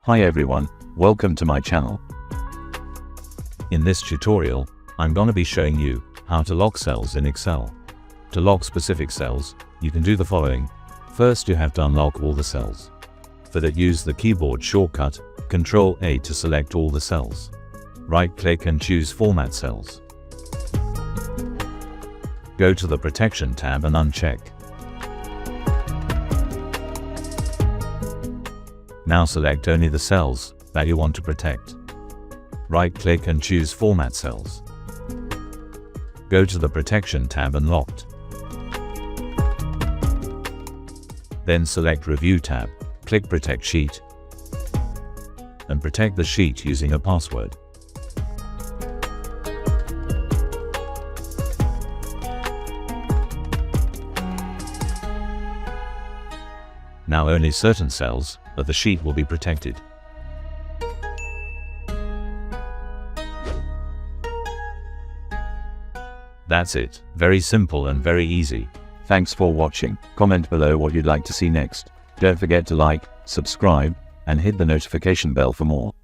Hi everyone, welcome to my channel. In this tutorial, I'm gonna be showing you how to lock cells in Excel. To lock specific cells, you can do the following. First, you have to unlock all the cells. For that, use the keyboard shortcut, Ctrl+A to select all the cells. Right-click and choose Format Cells. Go to the Protection tab and uncheck. Now select only the cells that you want to protect. Right-click and choose Format Cells. Go to the Protection tab and Locked. Then select Review tab, click Protect Sheet, and protect the sheet using a password. Now only certain cells of the sheet will be protected. That's it. Very simple and very easy. Thanks for watching. Comment below what you'd like to see next. Don't forget to like, subscribe, and hit the notification bell for more.